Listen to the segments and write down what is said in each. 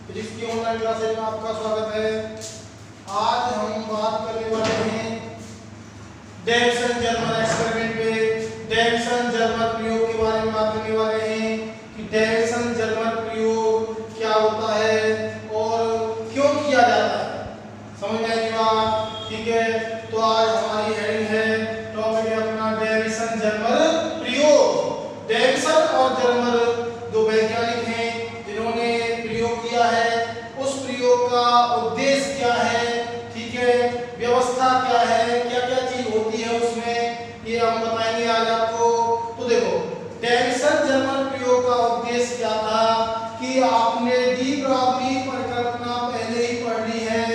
Physics की online classes में आपका स्वागत है। आज हम बात करने वाले हैं डेविसन जर्मर एक्सपेरिमेंट पे। डेविसन जर्मर प्रयोग के बारे में बात करने वाले हैं कि डेविसन जर्मर प्रयोग क्या होता है और क्यों किया जाता है। समझ में आएगी बात? ठीक है, तो आज हमारी हेडिंग है, टॉपिक है अपना डेविसन जर्मर प्रयोग। डेविसन और जर्मर दो वैज्ञानिक हैं जिन्होंने प्रयोग किया है। उस प्रयोग का उद्देश्य क्या है, ठीक है, व्यवस्था क्या है, क्या क्या चीज होती है उसमें, ये हम बताएंगे आज आपको। तो देखो, डेविसन जर्मर प्रयोग का उद्देश्य क्या था कि आपने डी ब्रॉगली परिकल्पना पहले ही पढ़ ली है।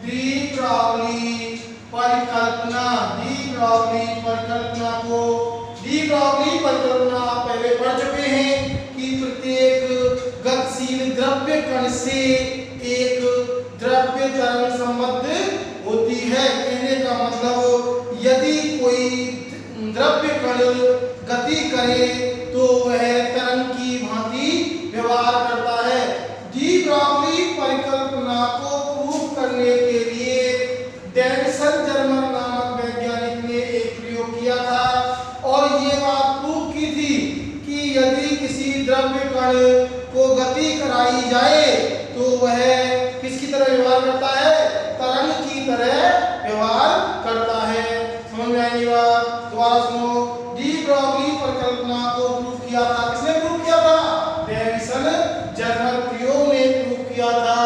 डी ब्रॉगली परिकल्पना, डी ब्रॉगली परिकल्पना को, डी ब्रॉगली परिकल्पना आप पहले पढ़ चुके हैं कि प्रत्येक गतिशील द्रव्य कण से एक द्रव्य तरंग संबद्ध होती है। कहने का मतलब, यदि कोई द्रव्य कण गति करे तो वह तरंग की भांति व्यवहार करता है। डी ब्रॉगली परिकल्पना को प्रूव करने के लिए डेविसन जर्मर नामक वैज्ञानिक ने एक प्रयोग किया था और ये बात प्रूव की थी कि यदि किसी द्रव्य कण को गति कराई जाए तो वह किसकी तरह व्यवहार करता है? तरंग की तरह व्यवहार करता है। समझ में आएगी बात? दोबारा सुनो, डी ब्रॉगली परिकल्पना को प्रूव किया था। किसने प्रूव किया था? डेविसन जर्मर प्रयोग ने प्रूव किया था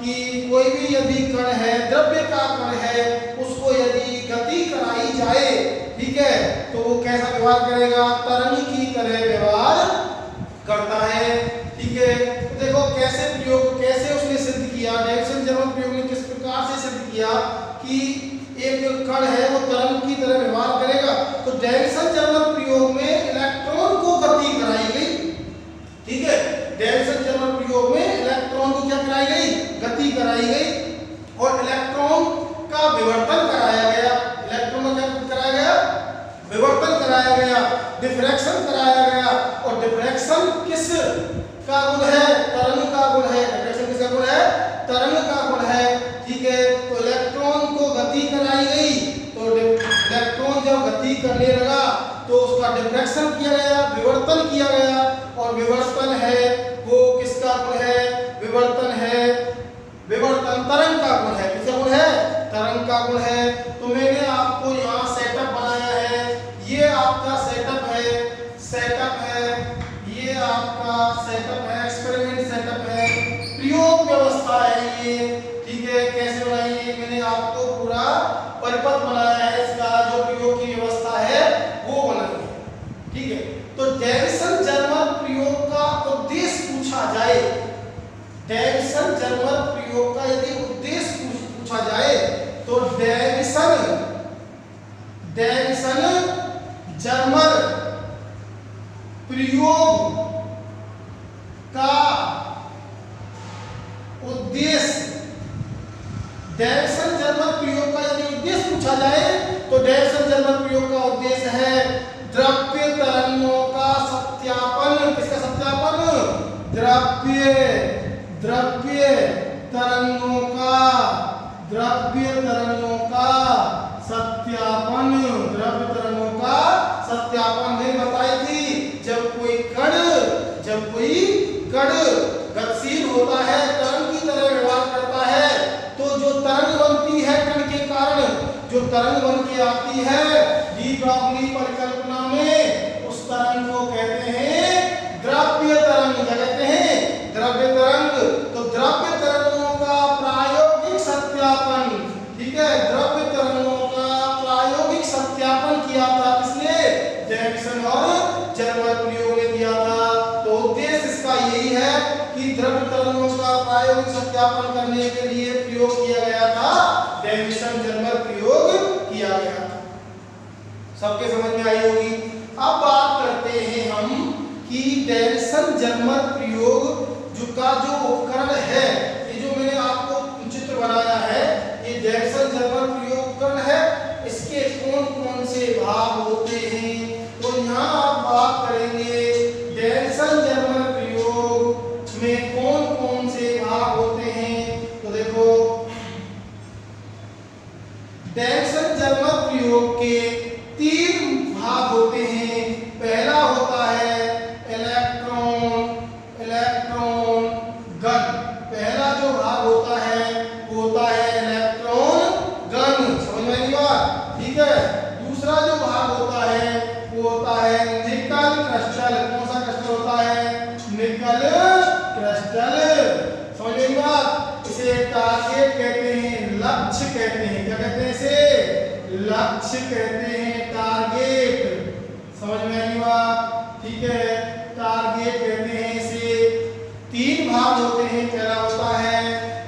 कि कोई भी यदि कण है, द्रव्य का कण है, उसको यदि गति कराई जाए, ठीक है, तो वो कैसा व्यवहार करेगा? तरंग की तरह व्यवहार करता है। ठीक है, तो देखो कैसे प्रयोग, कैसे उसने सिद्ध किया। डेविसन जर्मर प्रयोग ने किस प्रकार से सिद्ध किया कि एक कण है वो तरंग की तरह व्यवहार करेगा। तो डेविसन जर्मर प्रयोग में इलेक्ट्रॉन को गति कराई गई। ठीक है, डेविसन जर्मर प्रयोग में इलेक्ट्रॉन को क्या कराई गई? गति कराई गई और इलेक्ट्रॉन का विवर्तन कराया गया। इलेक्ट्रॉन का क्या कराया गया? विवर्तन कराया गया, डिफ्रैक्शन कराया गया। और डिफ्रैक्शन किस का गुण है? तरंग का गुण है। डिफ्रैक्शन किसका गुण है? तरंग का गुण है। ठीक है, तो इलेक्ट्रॉन को गति कराई गई, तो इलेक्ट्रॉन जब गति करने लगा तो उसका डिफ्रैक्शन किया गया, विवर्तन किया गया। और विवर्तन है वो किसका गुण है? विवर्तन है, विवर्तन तरंग का गुण है। किसका गुण है? तरंग का गुण है। तो मैंने आपको यहाँ सेटअप बनाया है, ये आपका सेटअप है, सेटअप है, ये आपका सेटअप है, एक्सपेरिमेंट सेटअप है, प्रयोग व्यवस्था है ये। ठीक है, कैसे बनाई है? मैंने आपको पूरा परिपथ बनाया है, इसका जो प्रयोग की व्यवस्था है वो बनाई है। ठीक है, तो डेविसन जर्मर प्रयोग का उद्देश्य पूछा जाए, डेविसन जर्मर प्रयोग का यदि उद्देश्य पूछा जाए तो डेविसन जर्मर प्रयोग का उद्देश्य, डेविसन जर्मर प्रयोग का यदि उद्देश्य पूछा जाए तो डेविसन जर्मर प्रयोग का उद्देश्य है द्रव्य तरंगों का सत्यापन। किसका सत्यापन? द्रव्य तरंगों का, द्रव्य तरंगों का सत्यापन, द्रव्य तरंगों का सत्यापन। मैंने बताई थी, जब कोई कण गतिशील होता है, तरंग की तरह व्यवहार करता है, तो जो तरंग बनती है कण के कारण, जो तरंग बन के आती है डी ब्रॉगली परिकल्पना में, उस तरंग को कहते हैं द्रव्य तरंग। क्या कहते हैं? द्रव्य तरंग। तो द्रव्य तरंगों का प्रायोगिक सत्यापन, ठीक है, द्रव्य तरंगों का प्रायोगिक सत्यापन किया था। किसने? डेविसन और जर्मर प्रयोग ने किया था। तो उद्देश्य इसका यही है कि द्रव्य तरंगों का प्रायोगिक सत्यापन करने के लिए प्रयोग किया गया था, डेविसन जर्मर प्रयोग किया गया। सबके समझ में आई होगी। अब बात करते हैं हम कि डेविसन जर्मर प्रयोग जो उपकरण है, ये जो मैंने आपको चित्र बनाया है, ये डेविसन जर्मर प्रयोग उपकरण है। इसके कौन कौन से भाग होते हैं? तो यहाँ आप बात करेंगे डेविसन जर्मर प्रयोग में कौन कौन से भाग होते हैं? तो देखो डेविसन जर्मर प्रयोग के 3 भाग होते हैं। पहला होता है इलेक्ट्रॉन गन। पहला जो भाग होता है वो होता है इलेक्ट्रॉन गन। समझ में आई बात? ठीक है। दूसरा जो भाग होता है वो होता है निकल क्रिस्टल। कौन सा क्रिस्टल होता है? Nickel crystal. समझ में आई बात? इसे टारगेट कहते हैं, लक्ष्य कहते हैं। क्या कहते हैं इसे? लक्ष्य कहते हैं, टारगेट। समझ में आई बात? ठीक है, टारगेट कहते हैं इसे। 3 भाग होते हैं। पहला होता है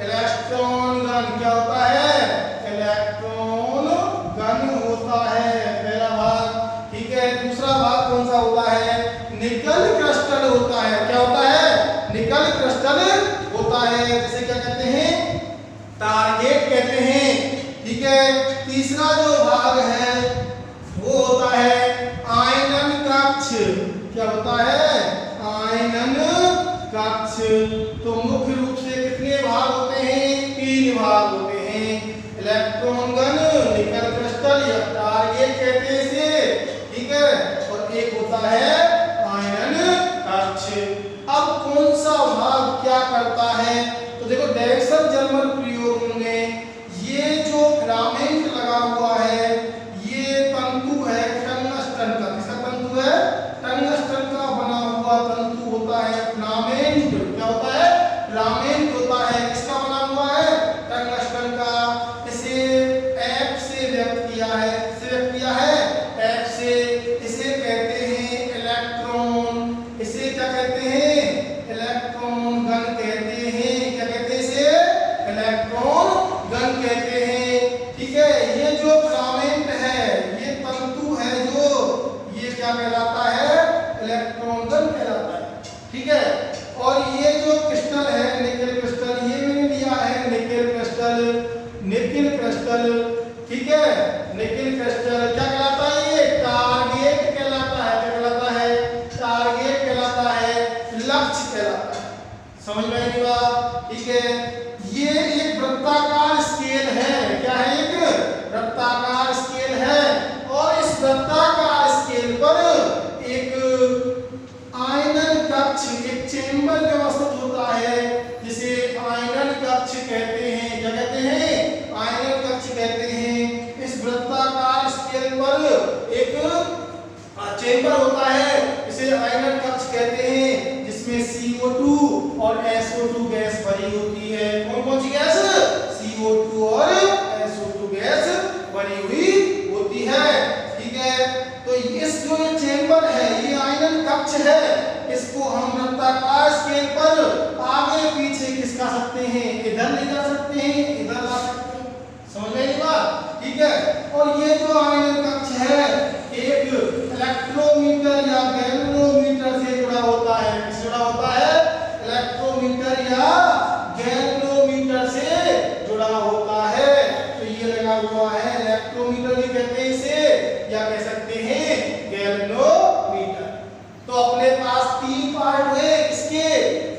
इलेक्ट्रॉन गन। क्या होता है? इलेक्ट्रॉन गन होता है पहला भाग। ठीक है। दूसरा भाग कौन सा होता है? निकल क्रिस्टल होता है। क्या होता है? निकल क्रिस्टल होता है। जैसे क्या कहते हैं? टारगेट कहते हैं। ठीक है। तीसरा जो भाग है वो होता है आयनन कक्ष। क्या होता है? आयनन कक्ष। तो मुख्य रूप से कितने भाग होते हैं? 3 भाग होते हैं। इलेक्ट्रॉन गन, निकल क्रिस्टल या टारगेट कहते हैं इसे। ठीक है। और एक होता है आयनन कक्ष। अब कौन सा भाग क्या करता है? तो देखो डेविसन जर्मर प्रयोग में ये जो फिलामेंट लगा हुआ है ये तंतु है टंगस्टन का। किसका तंतु है? टंगस्टन का बना हुआ तंतु होता है फिलामेंट। क्या होता है? फिलामेंट होता है। किसका बना हुआ है? टंगस्टन का। इसे F से व्यक्त किया है। किससे व्यक्त किया है? F से। इसे कहते हैं इलेक्ट्रॉन। इसे क्या कहते हैं? इलेक्ट्रॉन गन कहते हैं। क्या कहते हैं इसे? इलेक्ट्रॉन गन कहते हैं। ठीक है। ये जो फिलामेंट है, ये तंतु है जो, ये क्या कहलाता है? इलेक्ट्रॉन गन कहलाता है। ठीक है। और ये जो क्रिस्टल है निकल क्रिस्टल, ये मैंने लिया है निकल क्रिस्टल। Nickel crystal. ठीक है। निकल क्रिस्टल क्या कहलाता है? ये टारगेट कहलाता है। क्या कहलाता है? टारगेट कहलाता है, लक्ष्य कहलाता है। समझ में आई बात? ठीक है। ये एक वृत्ताकार स्केल है। क्या है? एक वृत्ताकार स्केल है। और इस वृत्ताकार स्केल पर एक आयनन कक्ष, एक चेंबर व्यवस्थित होता है जिसे आयनन कक्ष कहते हैं। क्या कहते हैं? आयनन कक्ष कहते हैं। इस वृत्ताकार स्केल पर एक चेंबर होता है, इसे आयनन कक्ष कहते हैं, जिसमें CO2 और SO2 गैस भरी होती है। कौन कौन सी गैस? CO2 और SO2 गैस भरी हुई होती है। ठीक है। तो इस जो ये चेंबर है, ये आयनन कक्ष है, इसको हम वृत्ताकार स्केल पर आगे पीछे खिसका सकते हैं। इधर ले जा सकते हैं, इधर ला सकते हैं। समझ में आई बात? ठीक है। और ये जो आयनन कक्ष है एक इलेक्ट्रोमीटर या गैल्वेनोमीटर से जुड़ा होता है। किससे जुड़ा होता है? इलेक्ट्रोमीटर या गैल्वेनोमीटर से जुड़ा होता है। तो ये लगा हुआ है, इलेक्ट्रोमीटर भी कहते हैं इसे, या कह सकते हैं गैल्वेनोमीटर। तो अपने पास 3 पार्ट हुए किसके?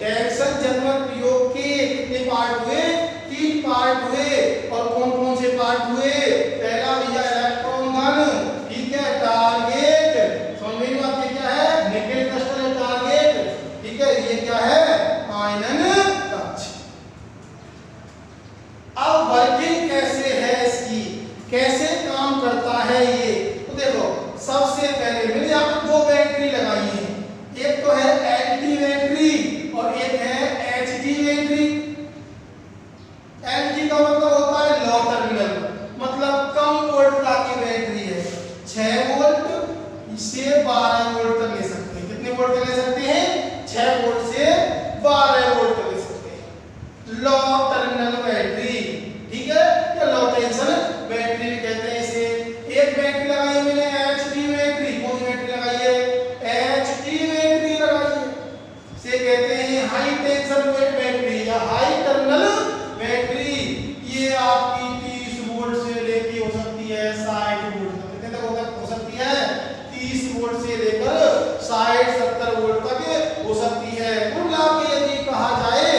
डेविसन जर्मर प्रयोग के। कितने पार्ट हुए? 3 पार्ट हुए। और कौन कौन से पार्ट हुए? पहला भैया इलेक्ट्रॉन गन। ठीक है। टारगेट। समझ में बात? ये क्या है? Nickel crystal target. ठीक है। ये क्या है? आयनन कक्ष। अब वर्किंग कैसे है इसकी? कैसे काम करता है ये? तो देखो सबसे पहले मैंने यहाँ पर 2 बैटरी लगाई है। एक तो है LT बैटरी और एक है HT बैटरी। LT का मतलब होता है लो टर्मिनल, मतलब कम वोल्टता की बैटरी है। 6 वोल्ट से 12 वोल्ट तक ले सकते हैं। कितने वोल्ट तक ले सकते हैं? 6 वोल्ट से 12 वोल्ट तक ले सकते हैं। लो टर्मिनल बैटरी। ठीक है। या लो टेंशन बैटरी भी कहते हैं इसे। एक बैटरी लगाई है मैंने HT बैटरी। कौन सी बैटरी लगाई है? HT बैटरी लगाई है। इसे कहते हैं हाई टेंशन बैटरी या हाई टर्मिनल बैटरी। ये आपकी 30 वोल्ट से लेके हो सकती है 60 वोल्ट तक। कितने तक हो सकती है? 30 वोल्ट से लेकर 60-70 वोल्ट तक हो सकती है। कुल मिला के यदि कहा जाए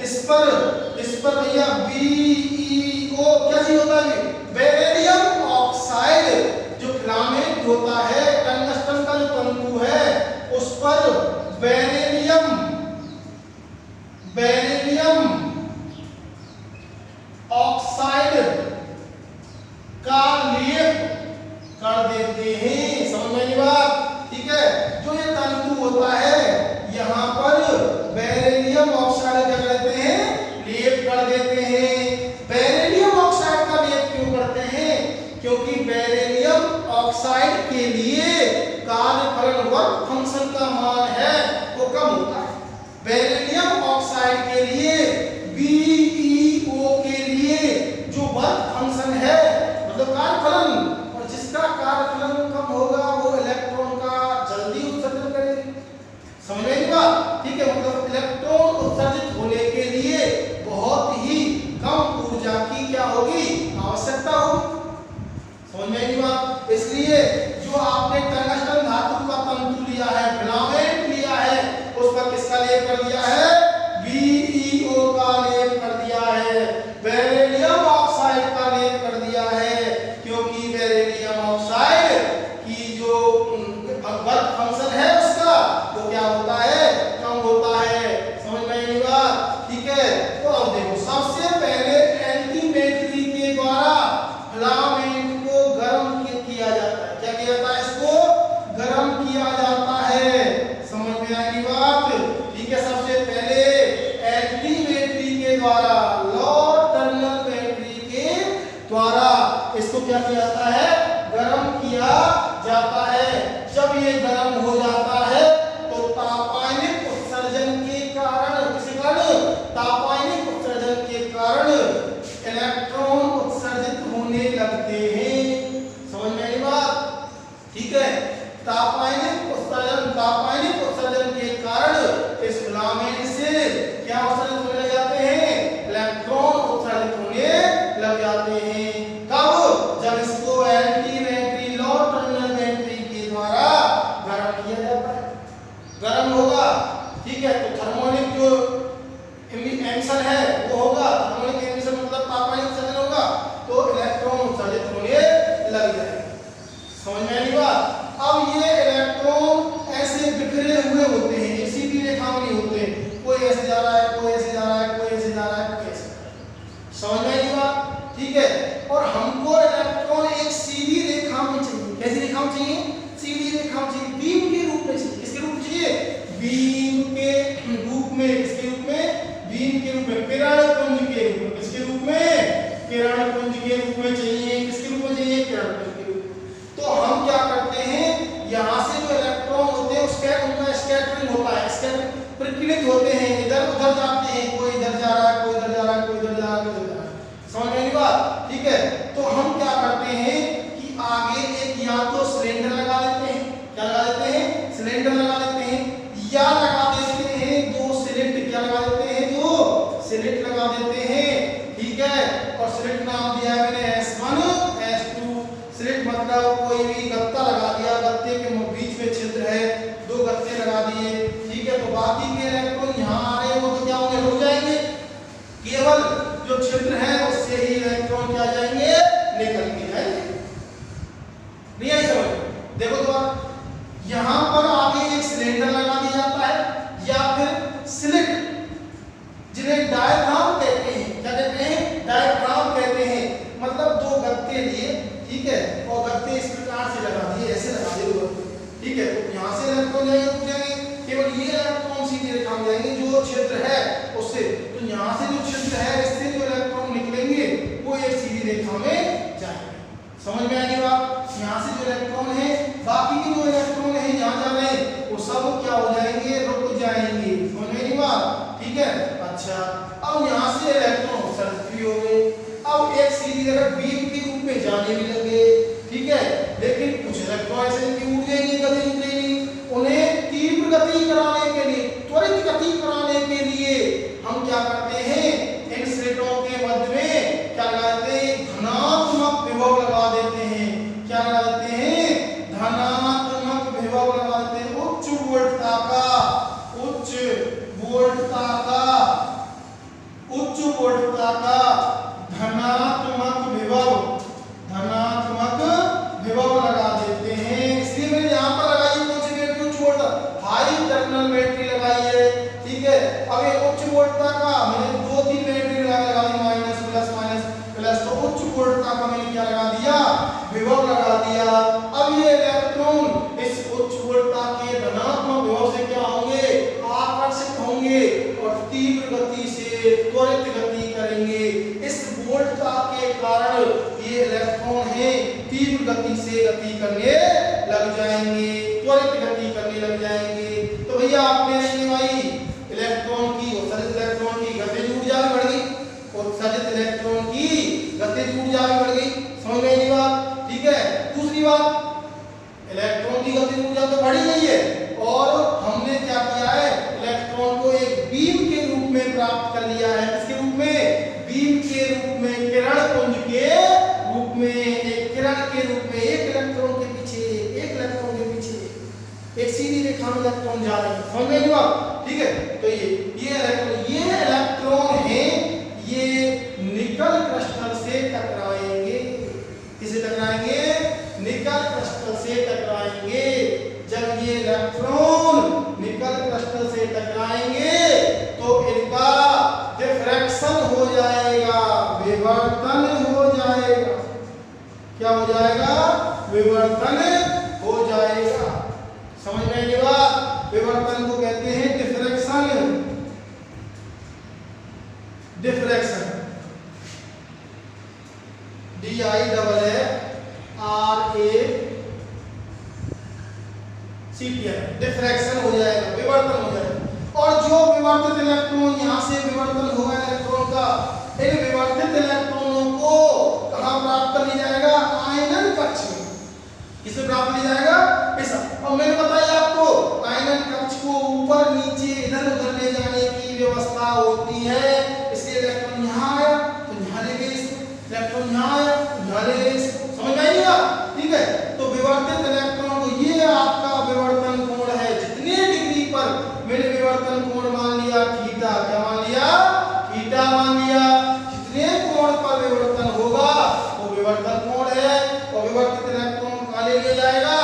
इस पर भैया BeO क्या चीज होता है? बेरिलियम ऑक्साइड जो फिलामेंट होता है, टंगस्टन का जो तंतु है उस पर बेरिलियम ऑक्साइड का लेप कर देते हैं। समझ में आई बात? ठीक है, जो ये तंतु होता है यहाँ पर बेरिलियम ऑक्साइड क्या करते हैं? लेप कर देते हैं। बेरिलियम ऑक्साइड का लेप क्यों करते हैं? क्योंकि बेरिलियम ऑक्साइड के लिए कार्यफलन वर्क फंक्शन का मान है वो कम होता है। बेरिलियम ऑक्साइड के लिए BeO के लिए जो वर्क फंक्शन है मतलब कार्यफलन, और जिसका कार्यफलन कम होगा वो इलेक्ट्रॉन का जल्दी उत्सर्जन करेगी। समझ में आई बात? ठीक है, मतलब इलेक्ट्रॉन उत्सर्जित होने के लिए बहुत ही कम ऊर्जा की क्या होगी? आवश्यकता होगी। समझ में आई बात? इसलिए जो आपने टंगस्टन धातु का तंतु लिया है, फिलामेंट लिया है, उस पर किसका लेप कर दिया है? BeO का लेप कर दिया है, बेरिलियम ऑक्साइड का लेप कर दिया है, क्योंकि बेरिलियम ऑक्साइड की जो वर्क फंक्शन है उसका वो क्या होता है? कम होता है। समझ में आई बात? ठीक है, तो अब देखो सबसे पहले एल्टीमेटरी के द्वारा फिलामेंट को गर्म किया जाता है। क्या किया जाता है? इसको गर्म किया जाता है। समझ में आई बात? ठीक है, सबसे पहले एल्टीमेटरी के द्वारा, लॉ टर्नल बैटरी के द्वारा इसको क्या किया जाता है? गर्म किया जाता है। जब ये गर्म हो जाता है तो तापायनिक उत्सर्जन के कारण, किसी कारण तापायनिक उत्सर्जन के कारण इलेक्ट्रॉन उत्सर्जित होने लगते हैं। समझ में आई बात? ठीक है, तापायनिक उत्सर्जन के कारण इस फिलामेंट से क्या उत्सर्जित होने लग जाते हैं? इलेक्ट्रॉन उत्सर्जित होने लग जाते हैं। कब? जब इसको एल्टीमेटरी लॉ टर्मिनल बैटरी के द्वारा गर्म किया जाता है। गर्म होगा, ठीक है, तो थर्मोनिक जो एमिशन है वो होगा। थर्मोनिक एमिशन मतलब तापायनिक उत्सर्जन होगा, तो इलेक्ट्रॉन उत्सर्जित होने लग जाएगा। समझ में आई बात? अब ये इलेक्ट्रॉन ऐसे बिखरे हुए होते हैं, एक सीधी रेखा में नहीं होते, कोई ऐसे जा रहा है, कोई ऐसे जा रहा है, कोई ऐसे जा रहा है, कोई ऐसे जा रहा है। समझ में आई बात? ठीक है, और हमको इलेक्ट्रॉन एक सीधी रेखा में चाहिए। कैसी रेखा में चाहिए? सीधी रेखा में चाहिए, बीम के रूप में चाहिए। किसके रूप में चाहिए? बीम के रूप में। किसके रूप में? बीम के रूप में, किरण पुंज के रूप में। किसके रूप में? किरण पुंज के रूप में चाहिए। किसके रूप में चाहिए? किरण पुंज के रूप में। तो हम क्या करते हैं, यहाँ से जो इलेक्ट्रॉन होते हैं उसका उनका स्कैटरिंग होता है, प्रकीर्णित होते हैं, इधर उधर जाते हैं, कोई इधर जा रहा है, कोई इधर जा रहा है, कोई इधर जा रहा है, कोई इधर जा रहा है। समझ में आई बात? ठीक है, तो हम क्या करते हैं कि आगे एक या तो सिलेंडर लगा देते हैं। क्या लगा देते हैं? सिलेंडर लगा देते हैं, या लगा देते हैं दो स्लिट। क्या लगा देते हैं? दो स्लिट लगा देते हैं। ठीक है, और स्लिट नाम दिया है मैंने S1 S2। स्लिट मतलब कोई भी गत्ता लगा दिया, गत्ते के बीच में छिद्र है, दो गत्ते लगा दिए। ठीक है, तो बाकी के इलेक्ट्रॉन यहाँ आ रहे हैं वो तो क्या होंगे? रुक जाएंगे। केवल जो छिद्र है उससे ही इलेक्ट्रॉन क्या जाएंगे? निकल के जाएंगे। नहीं आई समझ? देखो तो यहाँ पर आगे एक सिलेंडर लगा दिया जाता है, या फिर स्लिट, जिन्हें डायफ्राम कहते हैं। क्या कहते हैं? डायफ्राम कहते हैं। मतलब दो गत्ते लिए, ठीक है, और गत्ते इस प्रकार से लगा दिए, ऐसे लगा दिए। ठीक है, तो यहाँ से इलेक्ट्रॉन जाएंगे, केवल ये इलेक्ट्रॉन सीधी रेखा में जाएंगे जो छिद्र है उससे। तो यहाँ से जो छिद्र है इससे जो इलेक्ट्रॉन निकलेंगे वो एक सीधी रेखा में जाएंगे। समझ में आएगी बात? यहाँ से जो इलेक्ट्रॉन है, बाकी के जो इलेक्ट्रॉन है यहाँ जा रहे हैं वो सब क्या हो जाएंगे? रुक जाएंगे। समझ में आएगी बात? ठीक है, अच्छा, अब यहाँ से इलेक्ट्रॉन उत्सर्जित भी हो गए। अब एक सीधी रेखा बीम के रूप में जाने भी लगे। ठीक है, लेकिन कुछ इलेक्ट्रॉन ऐसे उड़ेंगे, गति निकलेगी। उन्हें तीव्र गति कराने के लिए, त्वरित गति कराने के लिए हम क्या करते हैं? इन स्लिटों के मध्य में क्या लगा देते हैं? धनात्मक विभव लगा देते हैं। क्या लगा देते हैं? धनात्मक विभव लगा देते हैं। उच्च वोल्टता का वोल्टता का धनात्मक विभव लगा देते हैं। इसलिए मैंने यहाँ पर लगाई कौन सी बैटरी, उच्च वोल्टता, हाई टर्मिनल बैटरी लगाई है, ठीक है। अब ये उच्च वोल्टता का मैंने 2-3 बैटरी लगा दी, माइनस प्लस, तो उच्च वोल्टता का मैंने क्या लगा दिया, विभव लगा दिया। अब ये इलेक्ट्रॉन इस उच्च वोल्टता के धनात्मक विभव से क्या होंगे, आकर्षित होंगे और तीव्र गति से त्वरित गति करेंगे। इस वोल्टता के कारण ये इलेक्ट्रॉन है तीव्र गति से गति करने लग जाएंगे, त्वरित गति करने लग जाएंगे। तो भैया आपने देखिए भाई इलेक्ट्रॉन की उत्सर्जित इलेक्ट्रॉन की गतिज ऊर्जा भी बढ़ गई, उत्सर्जित इलेक्ट्रॉन की गतिज ऊर्जा भी बढ़ गई, समझ में आई बात, ठीक है। दूसरी बात, इलेक्ट्रॉन की गतिज ऊर्जा तो बढ़ी गई है और हमने क्या किया है, इलेक्ट्रॉन को एक बीम के रूप में प्राप्त कर लिया है। किसके रूप में, बीम के रूप में, किरण पुंज के रूप में, एक किरण के रूप में, एक इलेक्ट्रॉन के पीछे एक सीधी रेखा में इलेक्ट्रॉन जा रहे हैं, समझ में आया, ठीक है। तो ये इलेक्ट्रॉन है, ये निकल क्रिस्टल से टकराएंगे। किसे टकराएंगे, निकल क्रिस्टल से टकराएंगे। जब ये इलेक्ट्रॉन निकल क्रिस्टल से टकराएंगे तो इनका डिफ्रैक्शन हो जाएगा, विवर्तन हो जाएगा। क्या हो जाएगा, विवर्तन हो जाएगा, समझ में आएगी बात। विवर्तन को कहते हैं डिफ्रैक्शन, DIFRACTION, डिफ्रैक्शन हो जाएगा, विवर्तन हो जाएगा। और जो विवर्तित इलेक्ट्रॉन यहाँ से विवर्तन होगा इलेक्ट्रॉन का, इन विवर्तित इलेक्ट्रॉनों को कहाँ प्राप्त कर लिया जाएगा, आयनन कक्ष में। किसे प्राप्त किया जाएगा, ऐसा। और मैंने बताया आपको आयनन कक्ष को ऊपर नीचे इधर उधर ले जाने की व्यवस्था होती है। इसलिए इलेक्ट्रॉन यहाँ आया तो यहाँ ले गए इसको, इलेक्ट्रॉन यहाँ आया तो यहाँ ले गए इसको, समझ में आएगा, ठीक है। तो विवर्तित इलेक्ट्रॉन को, ये आपका विवर्तन कोण है, जितने डिग्री पर मैंने विवर्तन कोण मान लिया थीटा, क्या मान लिया, थीटा मान लिया। जितने कोण पर विवर्तन होगा वो विवर्तन कोण है। और विवर्तित इलेक्ट्रॉन कहाँ ले लिया जाएगा,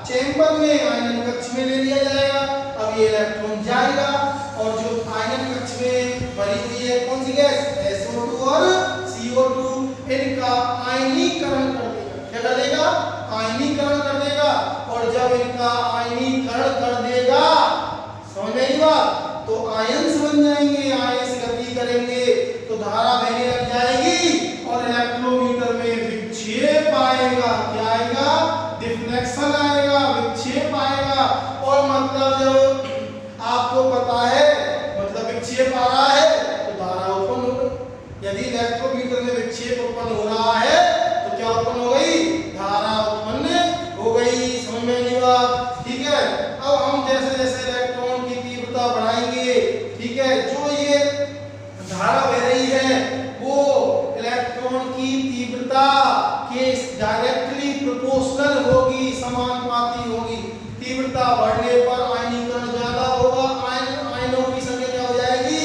चेंबर में, आयनन कक्ष में ले लिया जाएगा। अब ये इलेक्ट्रॉन जाएगा और जो आयनन कक्ष में भरी हुई है कौन सी गैस, SO2 और CO2, इनका आयनीकरण कर देगा। क्या कर देगा, आयनीकरण कर देगा। और जब इनका आयनीकरण कर देगा, समझ में आई बात, तो आयंस बन जाएंगे, आयंस गति करेंगे तो धारा बहने लग जाएगी और इलेक्ट्रोमीटर में विक्षेप आएगा। क्या आएगा, डिफ्लेक्शन आएगा, विक्षेप आएगा। और मतलब जब आपको पता है, मतलब विक्षेप आ रहा है तो धारा उत्पन्न हो गई। यदि इलेक्ट्रोमीटर में विक्षेप उत्पन्न हो रहा है तो क्या उत्पन्न हो गई, धारा उत्पन्न हो गई, समझ में नहीं बात, ठीक है। अब हम जैसे जैसे इलेक्ट्रॉन की तीव्रता बढ़ाएंगे, ठीक है, जो ये धारा बह रही है वो इलेक्ट्रॉन की तीव्रता के डायरेक्टली प्रोपोर्शनल होगी, समानुपाती होगी। तीव्रता बढ़ने पर आयनीकरण ज्यादा होगा, आयनों की संख्या क्या हो जाएगी,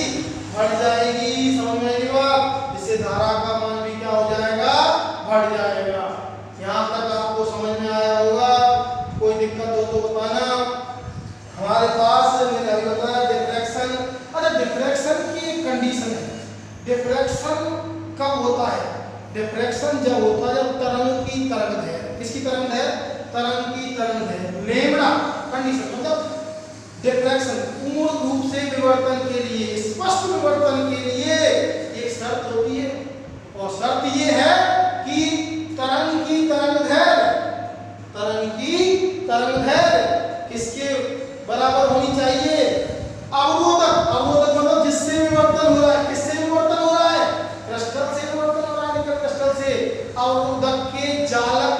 बढ़ जाएगी, समझ में आई बात। जिससे धारा का मान भी क्या हो जाएगा, बढ़ जाएगा। यहाँ तक आपको समझ में आया होगा, कोई दिक्कत हो तो बताना। हमारे पास मैंने अभी बताया डिफ्रैक्शन। अच्छा, डिफ्रैक्शन की एक कंडीशन है। डिफ्रैक्शन कब होता है, डिफ्रैक्शन जब होता है जब तरंग की तरंग है, किसकी तरंग है, तरंग की तरंग है, लेमड़ा कंडीशन। मतलब डिफ्रैक्शन पूर्ण रूप से विवर्तन के लिए, स्पष्ट विवर्तन के लिए एक शर्त होती है, और शर्त ये है कि तरंग की तरंगदैर्घ्य, तरंग की तरंगदैर्घ्य किसके बराबर होनी चाहिए, अवरोधक, अवरोधक मतलब जिससे विवर्तन हो रहा है, किससे विवर्तन हो रहा है, क्रिस्टल से विवर्तन हो रहा है, निकल क्रिस्टल से। अवरोधक के जालक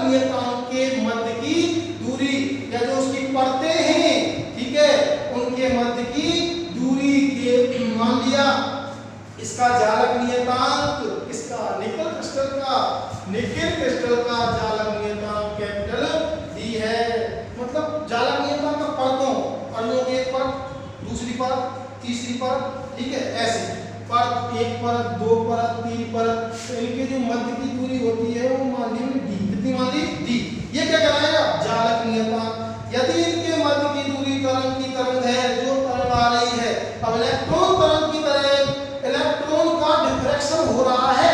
नियतांक के मध्य की दूरी, या जो उसकी परतें हैं, ठीक है, उनके मध्य की दूरी के, मान लिया इसका जालक नियतांक, किसका, निकल क्रिस्टल का, निकल क्रिस्टल का जालक नियतांक कैपिटल D है। मतलब जालक नियतांक का परतों, अणुओं की एक परत, दूसरी परत, तीसरी परत, ठीक है, ऐसे। परत, एक परत, दो परत, तीन परत, तो इनके जो मध्य की दूरी होती है वो मान ली डी। कितनी मान ली? डी। ये क्या कहलाएगा? जालक नियतांक। यदि इनके मध्य की दूरी तरंग की तरंग है, जो तरंग आ रही है, अब इलेक्ट्रॉन तरंग की तरह इलेक्ट्रॉन का डिफ्रैक्शन हो रहा है,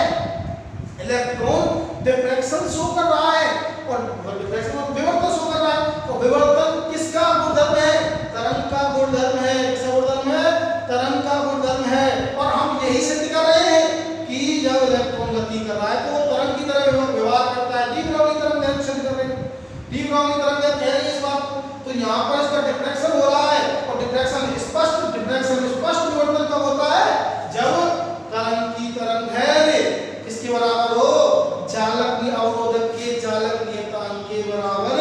इलेक्ट्रॉन डिफ्रैक्शन शो कर रहा है और डिफ्रैक्शन और विवर्तन शो कर रहा है। तो विवर्तन किसका गुणधर्म है? तरंग का गुणधर्म है। किसका गुणधर्म है? तरंग का गुणधर्म है। और हम यही सिद्ध कर रहे हैं कि जब इलेक्ट्रॉन गति कर रहा है तो वो तरंग की तरह व्यवहार करता है। डी ब्राउनी तरंग दैर्ध्य सिद्ध कर रहे हैं, डी ब्राउनी तरंग दैर्ध्य कह रही है इस बात को। तो यहाँ पर इसका डिफ्रैक्शन हो रहा है और डिफ्रैक्शन स्पष्ट विवर्तन कब होता है? जब तरंग की तरंग है किसके बराबर हो? चालक अवरोधक के चालक नियतांक के बराबर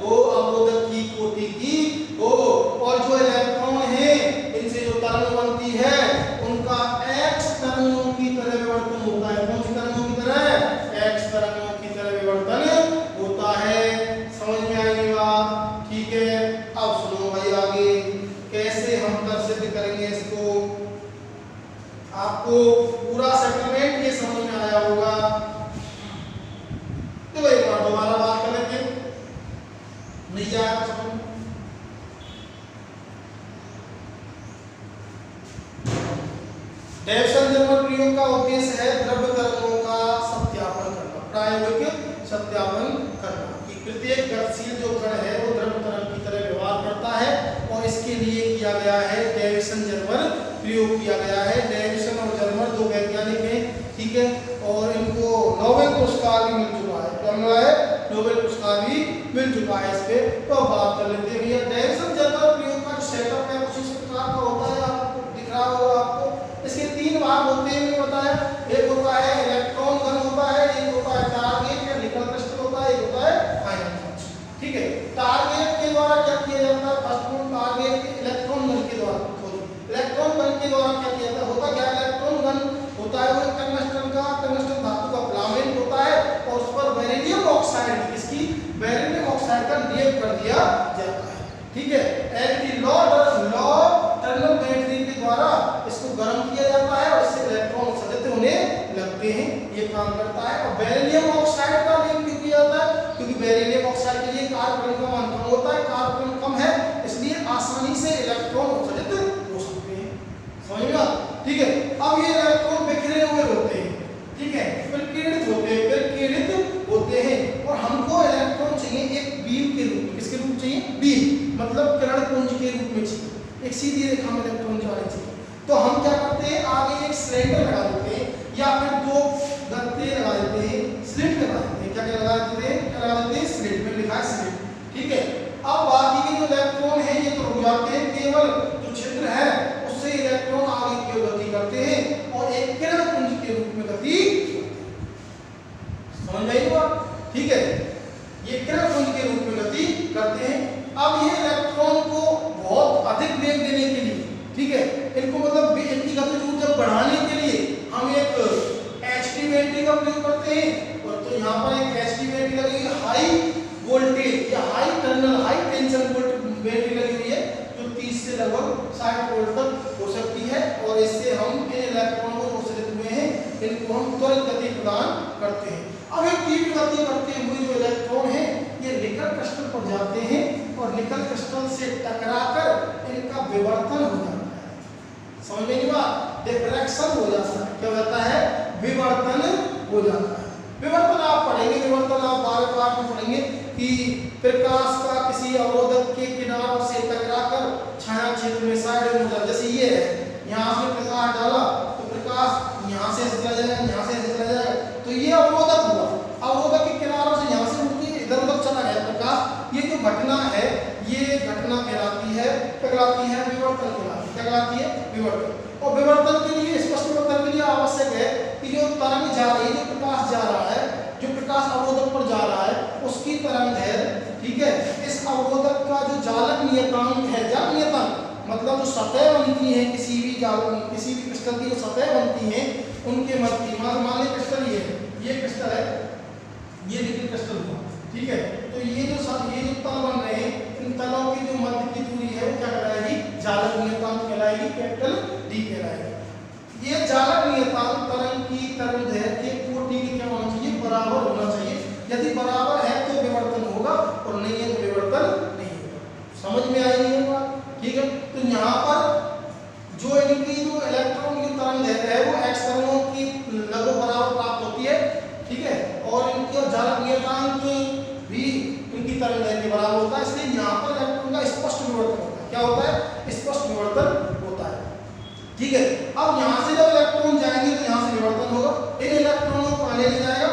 हो, अवरोधक की कोटि की हो। और जो इलेक्ट्रॉन है इनसे जो तरंग बनती है उनका एक्स तरंगों की तरह विवर्तन होता है। कौन सी तरंगों की तरह? एक्स तरंगों की तरह विवर्तन होता है। समझ में आएगी बात? ठीक है। अब सुनो भाई आगे कैसे हम सिद्ध करेंगे इसको। आपको पूरा सेटलमेंट ये समझ में आया होगा। तो एक बार दोबारा बात कर लेते हैं, नहीं आया समझ में? डेविसन जर्मर प्रयोग का उद्देश्य है द्रव्य तरंगों का सत्यापन करना, प्रायोगिक सत्यापन करना कि प्रत्येक गतिशील जो कण है वो द्रव्य तरंग की तरह व्यवहार करता है। और इसके लिए किया गया है डेविसन जर्मर प्रयोग किया गया है। डेविसन और जर्मर दो वैज्ञानिक हैं, ठीक है, और इनको नोबेल पुरस्कार भी मिल चुका है। क्या मिला है? नोबेल पुरस्कार भी मिल चुका है इस पे। तो बात कर लेते हैं भैया डेविसन जर्मर प्रयोग का सेटअप है कुछ इस प्रकार का होता है, आपको दिख रहा होगा आपको। इसके तीन भाग होते हैं, मैंने बताया। एक होता है इलेक्ट्रॉन घन होता है, एक होता है टारगेट या निकल क्रिस्टल होता है, एक होता है आयन चार्ज, ठीक है। टारगेट के द्वारा क्या किया जाता है? फर्स्ट वन टारगेट इलेक्ट्रॉन घन के द्वारा, इलेक्ट्रॉन घन के द्वारा क्या किया जाता है? होता क्या? इलेक्ट्रॉन घन होता है वो टंगस्टन धातु का फिलामेंट होता है और उस पर बेरिलियम ऑक्साइड, इसकी बेरिलियम ऑक्साइड का लेप कर दिया जाता है, ठीक है। एलटी लॉ टर्नल बैटरी के द्वारा इसको गर्म किया जाता है और इससे इलेक्ट्रॉन उत्सर्जित होने लगते हैं, ये काम करता है। और बेरिलियम ऑक्साइड का लेप क्यों किया जाता है? क्योंकि बेरिलियम ऑक्साइड के लिए कार्बन का मान कम होता है, कार्बन कम है, इसलिए आसानी से इलेक्ट्रॉन उत्सर्जित हो सकते हैं। समझ में? ठीक है। अब ये इलेक्ट्रॉन बिखरे हुए होते हैं, ठीक है, विकिरणित होते हैं और हमको इलेक्ट्रॉन चाहिए एक बीम के रूप में। किसके रूप में चाहिए? बीम, मतलब किरण पुंज के रूप में चाहिए, एक सीधी रेखा में इलेक्ट्रॉन जाने चाहिए। तो हम क्या करते हैं? आगे एक सिलेंडर लगा देते हैं या फिर दो गत्ते लगा देते हैं, स्लिट लगा देते हैं। क्या लगा देते हैं? स्लिट में लिखा है स्लिट, ठीक है। अब बाकी के जो इलेक्ट्रॉन है ये तो रुक जाते हैं, केवल जो छिद्र है उससे इलेक्ट्रॉन आगे की ओर गति करते हैं और एक किरण पुंज के रूप में गति करते हैं। समझ में आई बात? ठीक है, ये किरण पुंज के रूप में गति करते हैं। अब ये इलेक्ट्रॉन को बहुत अधिक वेग देने के लिए, ठीक है, इनको मतलब इनकी गति ऊर्जा बढ़ाने के लिए हम एक एचटी बैटरी का प्रयोग करते हैं। और तो यहाँ पर एक एचटी बैटरी लगी है, हाई वोल्टेज या हाई टेंशन बैटरी लगी हुई है जो 30 से लगभग 60 वोल्ट तक हो सकती है। और इससे हम इन इलेक्ट्रॉन को उत्सर्जित हुए हैं इनको हम त्वरित गति प्रदान करते हैं। अब एक तीव्र गति करते हुए जो इलेक्ट्रॉन है ये निकल क्रिस्टल पर जाते हैं और निकल क्रिस्टल से टकराकर इनका विवर्तन हो जाता है। समझ में नहीं बात? डिफ्रैक्शन हो जाता है। क्या होता है? विवर्तन हो जाता है। विवर्तन आप पढ़ेंगे, विवर्तन आप बार में पढ़ेंगे कि प्रकाश का किसी अवरोधक के किनारों से टकराकर छाया क्षेत्र में साइड में जाता है। जैसे ये है, यहाँ से प्रकाश डाला तो प्रकाश यहाँ से चला जाएगा, यहाँ से चला जाएगा, तो ये अवरोधक हुआ। अवरोधक के किनारों से यहाँ से उठ के इधर उधर चला गया प्रकाश। ये जो घटना है ये घटना कहलाती है विवर्तन कहलाती है विवर्तन। और विवर्तन के लिए, स्पष्ट विवर्तन के लिए आवश्यक है कि जो तरंग जा रही है, जो प्रकाश जा रहा है, जो प्रकाश अवरोधक पर जा रहा है उसकी तरंग है, ठीक है, इस अवरोधक का जो जालक नियतांक है, जालक नियतांक मतलब जो सतह बनती है किसी भी क्रिस्टल की जो सतह बनती है उनके मध्य की, मान लीजिए क्रिस्टल ये क्रिस्टल है, ये निकल क्रिस्टल हुआ, ठीक है। तो ये जो तल बन रहे हैं इन तलों की जो मध्य की दूरी है वो क्या कहलाएगी? जालक नियतांक कहलाएगी, कैपिटल डी कहलाएगी। ये जालक नियतांक तरंग की तरंगदैर्घ्य के कोटि के क्या होना चाहिए, बराबर होना चाहिए। यदि बराबर है तो विवर्तन होगा और नहीं है तो विवर्तन नहीं होगा। समझ में आई नहीं बात? ठीक है। तो यहाँ पर जो इनकी जो इलेक्ट्रॉन की तरंगदैर्घ्य है वो एक्स तरंगों की लगभग बराबर प्राप्त होती है। ठीक है। और इनके जालक नियतांक भी इनकी तरंगदैर्घ्य बराबर होता है, इसलिए यहाँ पर इलेक्ट्रॉन का स्पष्ट विवर्तन होता है। क्या होता है? स्पष्ट विवर्तन होता है। ठीक है। अब यहाँ से जब इलेक्ट्रॉन जाएंगे तो यहाँ से विवर्तन होगा, इन इलेक्ट्रॉनों को कहाँ ले लिया जाएगा,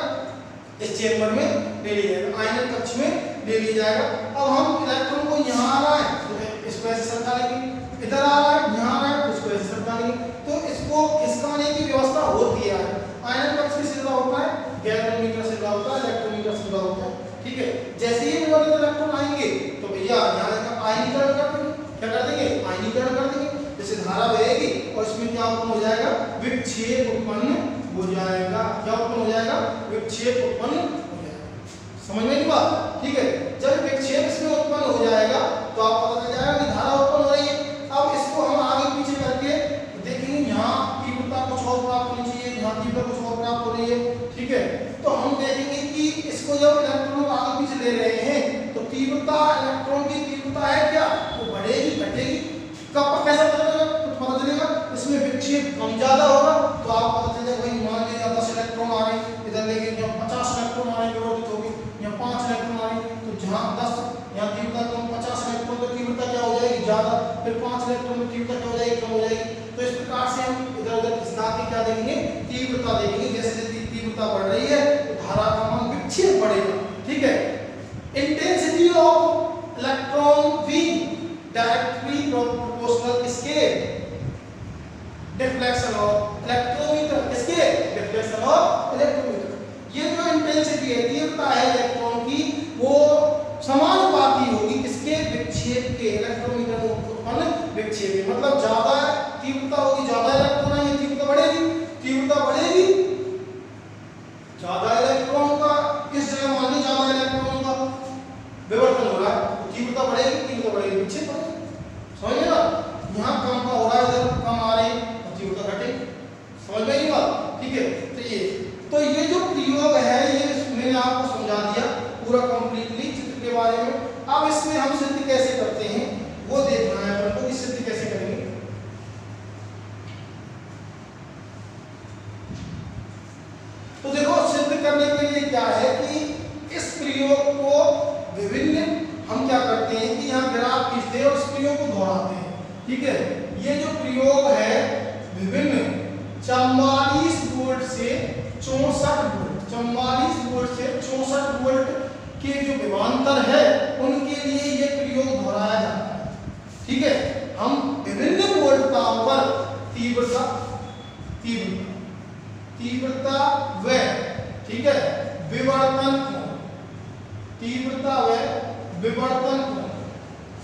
इस चेंबर में ले लिया जाएगा, आयनन कक्ष में ले लिया जाएगा। अब हम इलेक्ट्रॉन को यहाँ आ रहा है तो इसको ऐसे सरका लेंगे, इधर आ रहा है यहाँ आ रहा है तो इसको ऐसे सरका लेंगे, तो इसको खिसकाने की व्यवस्था होती है। आयनन कक्ष की सिरा होता है, गैल्वेनोमीटर सिरा होता है, इलेक्ट्रोमीटर सिरा होता है। ठीक है। जैसे ही विवर्तित इलेक्ट्रॉन आएंगे तो भैया यहाँ आयनीकरण कर देंगे। क्या कर देंगे? आयनीकरण कर देंगे। जैसे धारा बहेगी और इसमें क्या उत्पन्न हो जाएगा, विक्षेप उत्पन्न हो जाएगा। क्या उत्पन्न हो जाएगा? विक्षेप उत्पन्न हो जाएगा। समझ में नहीं बात? ठीक है। जब विक्षेप इसमें उत्पन्न हो जाएगा तो आप पता चल जाएगा कि धारा उत्पन्न हो रही है। अब इसको हम आगे पीछे करके देखेंगे, यहाँ तीव्रता कुछ और प्राप्त होनी चाहिए, यहाँ तीव्रता कुछ और प्राप्त हो रही है। ठीक है। तो हम देखेंगे कि इसको जब इलेक्ट्रॉन को आगे पीछे ले रहे हैं तो तीव्रता, इलेक्ट्रॉन की तीव्रता है क्या, वो बढ़ेगी घटेगी? कब कैसे पता चलेगा? इसमें विक्षेप कम ज्यादा होगा तो आप पता चल जाएगा भाई मान लीजिए 10 इलेक्ट्रॉन आ रहे हैं इधर, लेकिन यहाँ 50 इलेक्ट्रॉन आ रहे हैं विवर्तित होगी, यहाँ 5 इलेक्ट्रॉन आ रहे हैं तो जहाँ 10 यहाँ तीव्रता कम, 50 इलेक्ट्रॉन तो तीव्रता क्या हो जाएगी ज्यादा, फिर 5 इलेक्ट्रॉन में तीव्रता क्या हो जाएगी, कम हो जाएगी। तो इस प्रकार से हम इधर उधर खिसका के क्या देखेंगे, तीव्रता देखेंगे। जैसे जैसे तीव्रता बढ़ रही है तो धारा का मान विक्षेप बढ़ेगा। ठीक है। Intensity of electron V directly proportional किसके, डिफ्लेक्शन ऑफ इलेक्ट्रोमीटर, किसके, डिफ्लेक्शन ऑफ इलेक्ट्रोमीटर। ये जो इंटेंसिटी है, तीव्रता है इलेक्ट्रॉन की, वो समानुपाती होगी किसके, विक्षेप के, इलेक्ट्रोमीटर में उत्पन्न विक्षेप के। मतलब ज्यादा तीव्रता होगी, ज्यादा इलेक्ट्रॉन आएंगे, तीव्रता बढ़ेगी, तीव्रता बढ़ेगी, ज्यादा इलेक्ट्रॉन का इस जगह मान लीजिए ज्यादा इलेक्ट्रॉन का विवर्तन हो रहा है तो तीव्रता बढ़ेगी, तीव्रता बढ़ेगी, विक्षेप बढ़ेगा। समझ ना? यहाँ कम का हो रहा है, इधर कम आ रहे हैं तो तीव्रता घटेगी। समझ में नहीं बात? ठीक है। तो ये जो प्रयोग है ये मैंने आपको समझा दिया पूरा कंप्लीटली चित्र के बारे में। अब इसमें हम सिद्ध कैसे करते हैं वो देखना है अपन को कि सिद्ध कैसे करेंगे। तो देखो सिद्ध करने के लिए क्या है कि इस प्रयोग को विभिन्न हम क्या करते हैं कि यहाँ ग्राफ खींचते हैं और इस प्रयोग को दोहराते हैं। ठीक है। ये जो प्रयोग है विभिन्न 44 वोल्ट से 64 वोल्ट, 44 वोल्ट से 64 वोल्ट के जो विभवांतर है उनके लिए ये प्रयोग दोहराया जाता है। ठीक है। हम विभिन्न वोल्टताओं पर तीव्रता व ठीक है विवर्तन कोण, तीव्रता व विवर्तन कोण,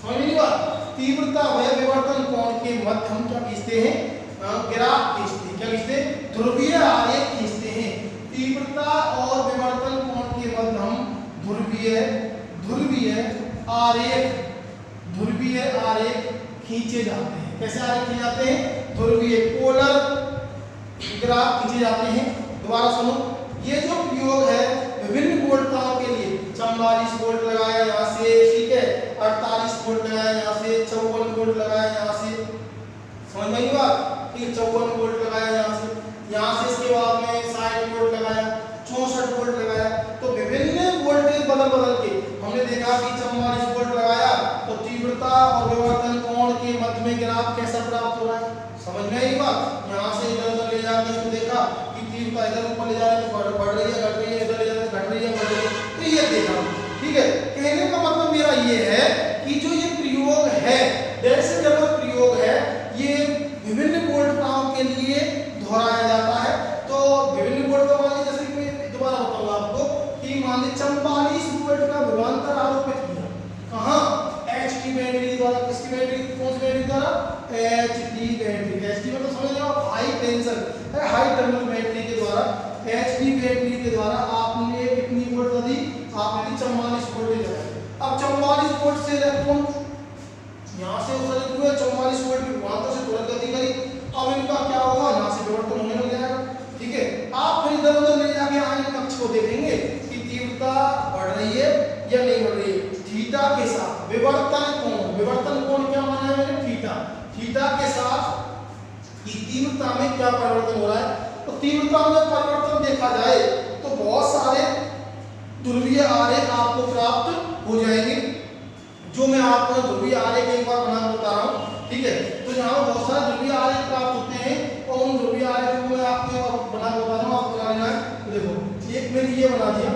समझ नहीं बात? तीव्रता व विवर्तन कोण के मध्य हम क्या खींचते हैं, ग्राफ खींचते हैं। क्या खींचते हैं? ध्रुवीय आरेख खींचते हैं। तीव्रता और विवर्तन कोण के मध्य हम ध्रुवीय आरेख खींचे जाते हैं। कैसे आरेख खींचे जाते हैं? ध्रुवीय पोलर ग्राफ खींचे जाते हैं। दोबारा सुनो, ये जो प्रयोग है विभिन्न वोल्टताओं के लिए 44 वोल्ट लगाया यहाँ से, ठीक है, 48 वोल्ट लगाया यहाँ से, 54 वोल्ट लगाया यहाँ से, समझ में आई बात? ठीक है, 54 वोल्ट लगाया यहाँ से इसके बाद में 60 वोल्ट लगाया, 64 वोल्ट लगाया। तो विभिन्न वोल्टेज बदल के हमने देखा कि 44 वोल्ट लगाया तो तीव्रता और विवर्तन कोण के मध्य में ग्राफ कैसा प्राप्त हो रहा है। समझ में आई बात? यहाँ से इधर उधर ले जाकर इसको देखा कि तीव्रता इधर ऊपर ले जा रही है, बढ़ रही है, घट रही है, इधर ले जा रही है, घट रही है, बढ़ रही है, तो ये देखा। ठीक है। कहने का मतलब मेरा ये है कि जो ये प्रयोग है, डेल्टन जर्मर प्रयोग है, ये विभिन्न वोल्टताओं के लिए दोहराया जाता है। तो विभिन्न वोल्टताओं जैसे कि मैं दोबारा बताऊंगा आपको कि मान लीजिए 44 वोल्ट का विभवांतर आरोपित किया कहाँ, एचटी बैटरी द्वारा। किसकी बैटरी? कौन सी बैटरी द्वारा? HT battery. एचटी मतलब समझ लो आप हाई टेंशन है, हाई टर्मिनल बैटरी के द्वारा, एचटी बैटरी के द्वारा आपने कितनी वोल्ट दी? आपने 44 वोल्ट लगाया। अब 44 वोल्ट से इलेक्ट्रॉन यहाँ से उत्सर्जित हुए, 44 वोल्ट के विभवांतर से तुरंत गति करी। अब इनका क्या होगा? यहाँ से तीव्रता में क्या परिवर्तन हो रहा है। तो तीव्रता में परिवर्तन देखा जाए तो बहुत सारे ध्रुवीय आरेख आपको प्राप्त हो जाएंगे, जो मैं आपको ध्रुवीय आरेख एक बार बना बता रहा हूँ, ठीक है। तो यहाँ बहुत सारे ध्रुवीय आरेख प्राप्त होते हैं और उन ध्रुवीय आरेखों में आपको बना बता रहा हूँ, आपको बना लेना है। तो देखो एक मैंने ये बना दिया